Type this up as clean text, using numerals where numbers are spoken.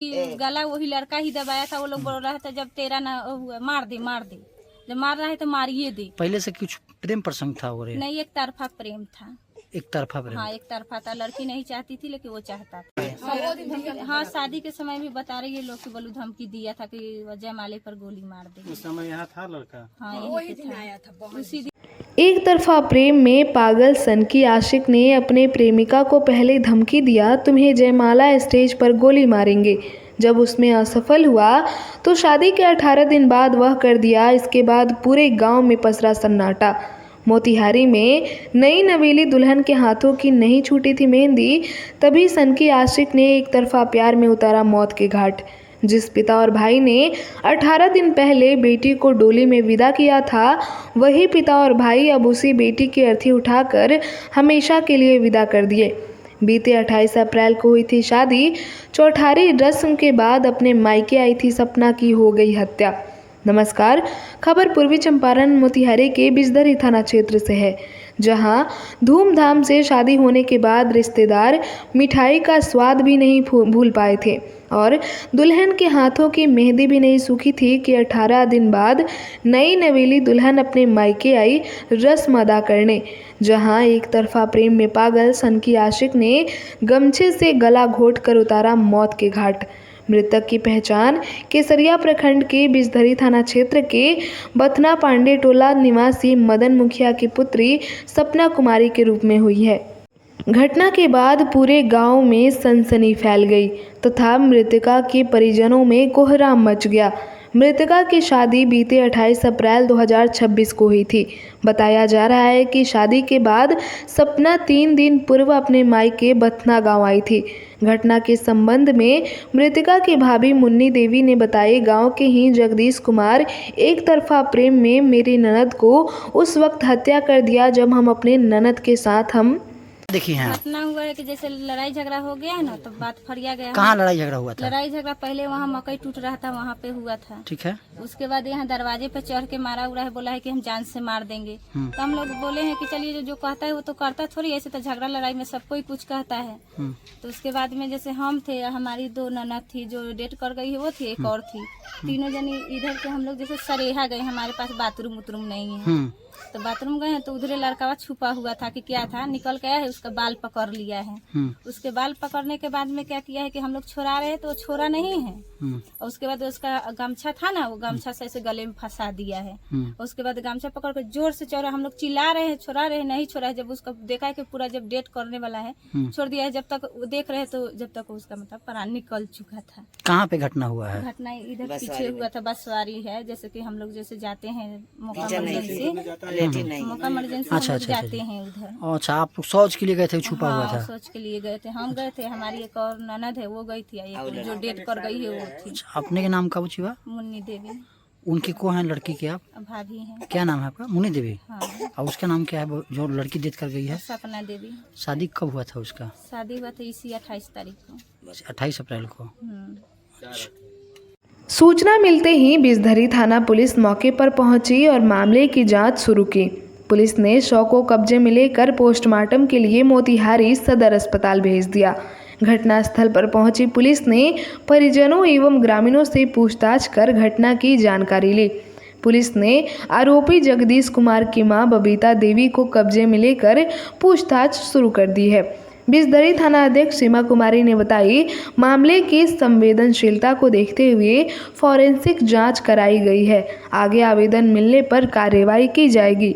कि गला वही लड़का ही दबाया था। वो लोग बोल रहा था जब तेरा ना हुआ मार दे मार दे, जब मार रहा है तो मारिए दे। पहले से कुछ प्रेम प्रसंग था? और नहीं, एक तरफा प्रेम था। एक तरफा प्रेम? हाँ, एक तरफा था। लड़की नहीं चाहती थी लेकिन वो चाहता था। हाँ, शादी के समय भी बता रही है लोग कि बोलू धमकी दिया था कि जयमाले पर गोली मार दे। उस समय यहाँ था लड़का? हाँ, यही पे था। उसी दिन एक तरफा प्रेम में पागल सनकी आशिक ने अपने प्रेमिका को पहले धमकी दिया, तुम्हें जयमाला स्टेज पर गोली मारेंगे। जब उसमें असफल हुआ तो शादी के 18 दिन बाद वह कर दिया। इसके बाद पूरे गांव में पसरा सन्नाटा। मोतिहारी में नई नवेली दुल्हन के हाथों की नहीं छूटी थी मेहंदी, तभी सनकी आशिक ने एक तरफा प्यार में उतारा मौत के घाट। जिस पिता और भाई ने 18 दिन पहले बेटी को डोली में विदा किया था, वही पिता और भाई अब उसी बेटी की अर्थी उठाकर हमेशा के लिए विदा कर दिए। बीते 28 अप्रैल को हुई थी शादी। चौठारी रस्म के बाद अपने मायके आई थी सपना की हो गई हत्या। नमस्कार, खबर पूर्वी चंपारण मोतिहारी के बिजदरी थाना क्षेत्र से है, जहां धूमधाम से शादी होने के बाद रिश्तेदार मिठाई का स्वाद भी नहीं भूल पाए थे और दुल्हन के हाथों की मेहंदी भी नहीं सूखी थी कि 18 दिन बाद नई नवेली दुल्हन अपने मायके आई रस्म अदा करने, जहां एक तरफा प्रेम में पागल सनकी आशिक ने गमछे से गला घोट कर उतारा मौत के घाट। मृतक की पहचान केसरिया प्रखंड के बिजधरी थाना क्षेत्र के बथना पांडे टोला निवासी मदन मुखिया की पुत्री सपना कुमारी के रूप में हुई है। घटना के बाद पूरे गांव में सनसनी फैल गई तथा मृतका के परिजनों में कोहराम मच गया। मृतका की शादी बीते 28 अप्रैल 2026 को हुई थी। बताया जा रहा है कि शादी के बाद सपना 3 दिन पूर्व अपने मायके बथना गांव आई थी। घटना के संबंध में मृतका की भाभी मुन्नी देवी ने बताई, गांव के ही जगदीश कुमार एक तरफा प्रेम में मेरी ननद को उस वक्त हत्या कर दिया जब हम अपने ननद के साथ देखिए हैं घटना हुआ है कि जैसे लड़ाई झगड़ा हो गया है ना, तो बात फरिया गया। कहाँ लड़ाई झगड़ा हुआ था? लड़ाई झगड़ा पहले वहाँ मकई टूट रहा था, वहाँ पे हुआ था। ठीक है। उसके बाद यहाँ दरवाजे पे चढ़ के मारा उड़ा है, बोला है कि हम जान से मार देंगे। तो हम लोग बोले हैं कि चलिए जो कहता है वो तो करता थोड़ी, ऐसे तो झगड़ा लड़ाई में सब कोई कुछ कहता है। तो उसके बाद में जैसे हम थे, हमारी 2 ननद थी जो डेट कर गई है, वो थी, एक और थी, तीनों जनी इधर से हम लोग जैसे सरेहा गए। हमारे पास बाथरूम उतरूम नहीं है, तो बाथरूम गए हैं तो उधरे लड़का छुपा हुआ था कि क्या था, निकल के आया है, उसका बाल पकड़ लिया है। उसके बाल पकड़ने के बाद में क्या किया है कि हम लोग छोड़ा रहे तो वो छोड़ा नहीं है। और उसके बाद उसका गमछा था ना, वो गमछा से ऐसे गले में फंसा दिया है। उसके बाद गमछा पकड़ कर जोर से छोड़ा। हम लोग चिल्ला रहे हैं छोड़ा रहे, नहीं छोड़ा है। जब उसका देखा है कि पूरा जब डेट करने वाला है, छोड़ दिया है। जब तक देख रहे तो जब तक उसका मतलब प्राण निकल चुका था। कहाँ पे घटना हुआ है? घटना इधर पीछे हुआ था, बसवारी है। जैसे कि हम लोग जैसे जाते हैं मौका इमरजेंसी जाते हैं उधर। अच्छा, आप शौच के लिए गए थे, छुपा हुआ था? शौच के लिए गए थे, हम गए थे। हमारी एक और ननद है वो गई थी, एक जो डेट कर गई है वो थी। अपने के नाम का पूछी? मुन्नी देवी। उनकी को है लड़की की? आप भाभी हैं। क्या नाम है आपका? मुन्नी देवी। हाँ। और उसका नाम क्या है जो लड़की डेट कर गई है? सपना देवी। शादी कब हुआ था उसका? शादी हुआ था इसी 28 तारीख को, 28 अप्रैल को। सूचना मिलते ही बिजधरी थाना पुलिस मौके पर पहुंची और मामले की जांच शुरू की। पुलिस ने शव को कब्जे में लेकर पोस्टमार्टम के लिए मोतिहारी सदर अस्पताल भेज दिया। घटनास्थल पर पहुंची पुलिस ने परिजनों एवं ग्रामीणों से पूछताछ कर घटना की जानकारी ली। पुलिस ने आरोपी जगदीश कुमार की मां बबीता देवी को कब्जे में लेकर पूछताछ शुरू कर दी है। बिजधरी थाना अध्यक्ष सीमा कुमारी ने बताई, मामले की संवेदनशीलता को देखते हुए फॉरेंसिक जांच कराई गई है। आगे आवेदन मिलने पर कार्रवाई की जाएगी।